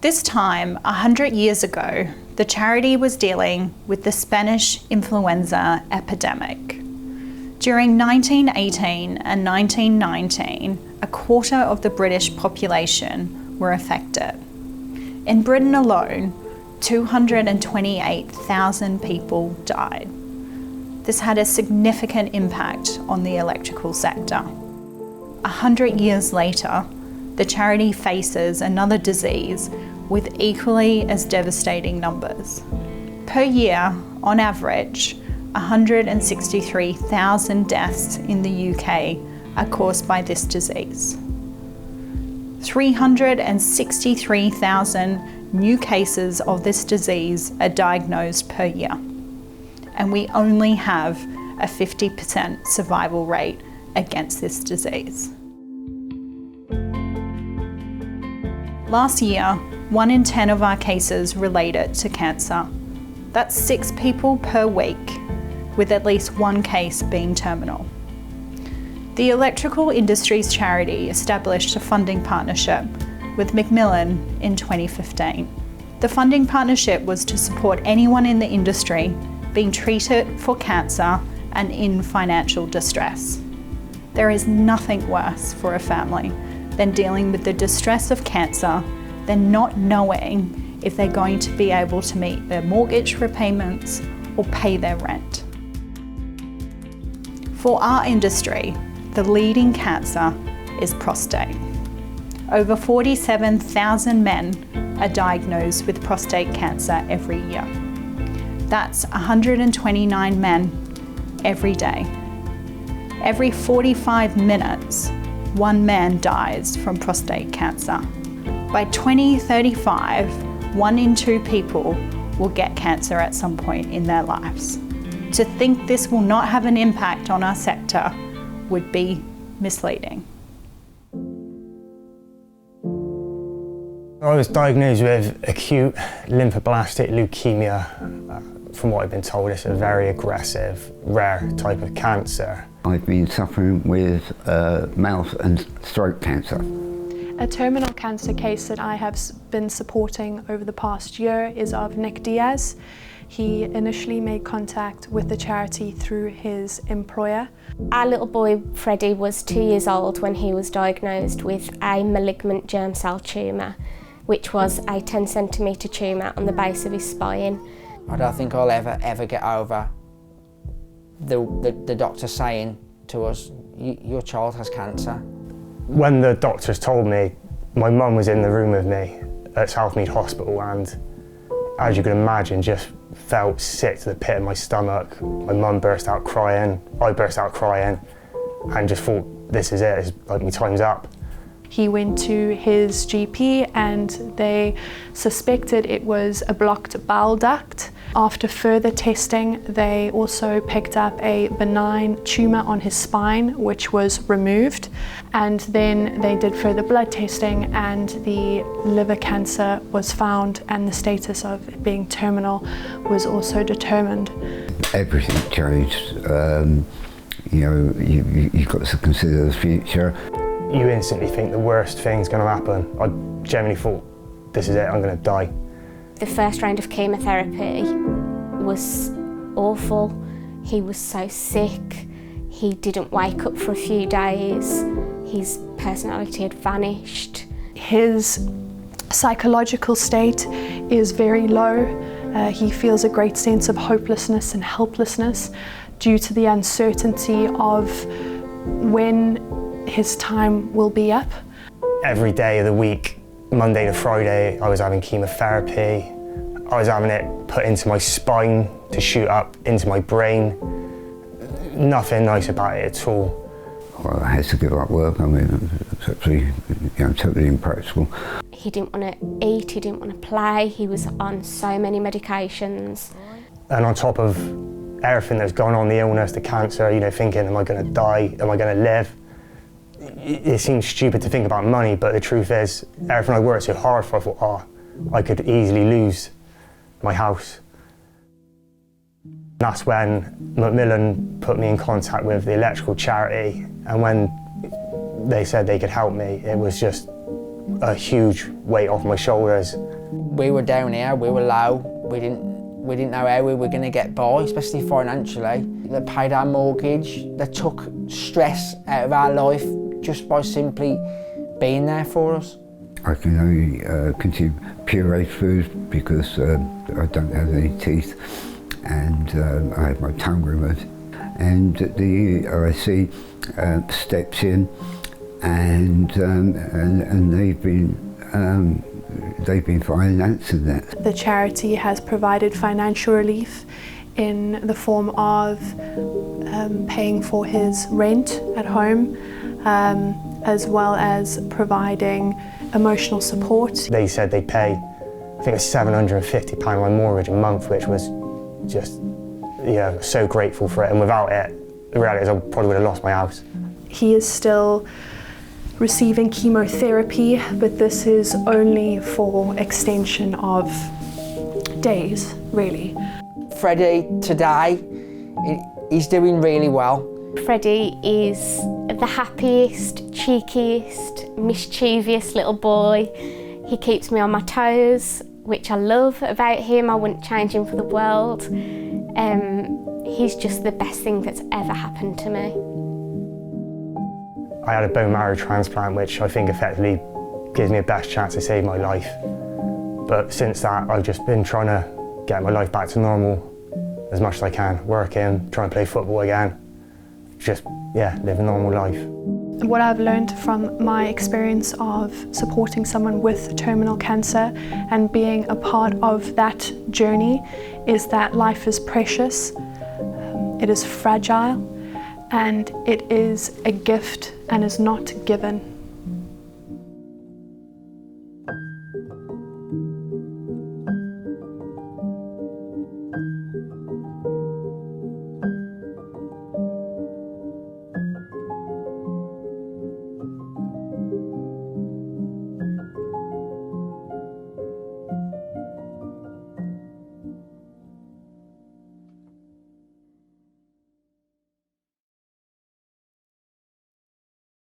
This time, 100 years ago, the charity was dealing with the Spanish influenza epidemic. During 1918 and 1919, a quarter of the British population were affected. In Britain alone, 228,000 people died. This had a significant impact on the electrical sector. 100 years later, the charity faces another disease with equally as devastating numbers. Per year, on average, 163,000 deaths in the UK are caused by this disease. 363,000 new cases of this disease are diagnosed per year, and we only have a 50% survival rate against this disease. Last year, 1 in 10 of our cases related to cancer. That's 6 people per week, with at least 1 case being terminal. The Electrical Industries Charity established a funding partnership with Macmillan in 2015. The funding partnership was to support anyone in the industry being treated for cancer and in financial distress. There is nothing worse for a family than dealing with the distress of cancer, than not knowing if they're going to be able to meet their mortgage repayments or pay their rent. For our industry, the leading cancer is prostate. Over 47,000 men are diagnosed with prostate cancer every year. That's 129 men every day. Every 45 minutes, 1 man dies from prostate cancer. By 2035, 1 in 2 people will get cancer at some point in their lives. To think this will not have an impact on our sector would be misleading. I was diagnosed with acute lymphoblastic leukemia. From what I've been told, it's a very aggressive, rare type of cancer. I've been suffering with mouth and throat cancer. A terminal cancer case that I have been supporting over the past year is of Nick Diaz. He initially made contact with the charity through his employer. Our little boy Freddie was 2 years old when he was diagnosed with a malignant germ cell tumour, which was a 10 centimetre tumour on the base of his spine. I don't think I'll ever get over the doctor saying to us, your child has cancer. When the doctors told me, my mum was in the room with me at Southmead Hospital, and as you can imagine, just felt sick to the pit of my stomach. My mum burst out crying, I burst out crying, and just thought, this is it, it's like my time's up. He went to his GP and they suspected it was a blocked bowel duct. After further testing, they also picked up a benign tumour on his spine, which was removed. And then they did further blood testing and the liver cancer was found, and the status of it being terminal was also determined. Everything changed. You've got to consider the future. You instantly think the worst thing's going to happen. I genuinely thought, this is it, I'm going to die. The first round of chemotherapy was awful. He was so sick. He didn't wake up for a few days. His personality had vanished. His psychological state is very low. He feels a great sense of hopelessness and helplessness due to the uncertainty of when his time will be up. Every day of the week, Monday to Friday, I was having chemotherapy. I was having it put into my spine to shoot up into my brain. Nothing nice about it at all. Well, I had to give up work. I mean, it's actually totally impractical. He didn't want to eat, he didn't want to play, he was on so many medications. And on top of everything that's going on, the illness, the cancer, thinking, am I going to die? Am I going to live? It seems stupid to think about money, but the truth is, everything I worked so hard for, I thought, I could easily lose my house. That's when Macmillan put me in contact with the electrical charity, and when they said they could help me, it was just a huge weight off my shoulders. We were down here, we were low, we didn't know how we were going to get by, especially financially. They paid our mortgage, they took stress out of our life just by simply being there for us. I can only consume pureed food because I don't have any teeth, and I have my tongue removed. And the EIC steps in, and they've been financing that. The charity has provided financial relief in the form of paying for his rent at home, as well as providing emotional support. They said they'd pay, I think it was £750 my mortgage a month, which was just, so grateful for it. And without it, the reality is I probably would have lost my house. He is still receiving chemotherapy, but this is only for extension of days, really. Freddie, today, he's doing really well. Freddie is the happiest, cheekiest, mischievous little boy. He keeps me on my toes, which I love about him. I wouldn't change him for the world. He's just the best thing that's ever happened to me. I had a bone marrow transplant, which I think effectively gives me a best chance to save my life. But since that, I've just been trying to get my life back to normal as much as I can, working, trying to play football again. Just, live a normal life. What I've learned from my experience of supporting someone with terminal cancer and being a part of that journey is that life is precious, it is fragile, and it is a gift and is not given.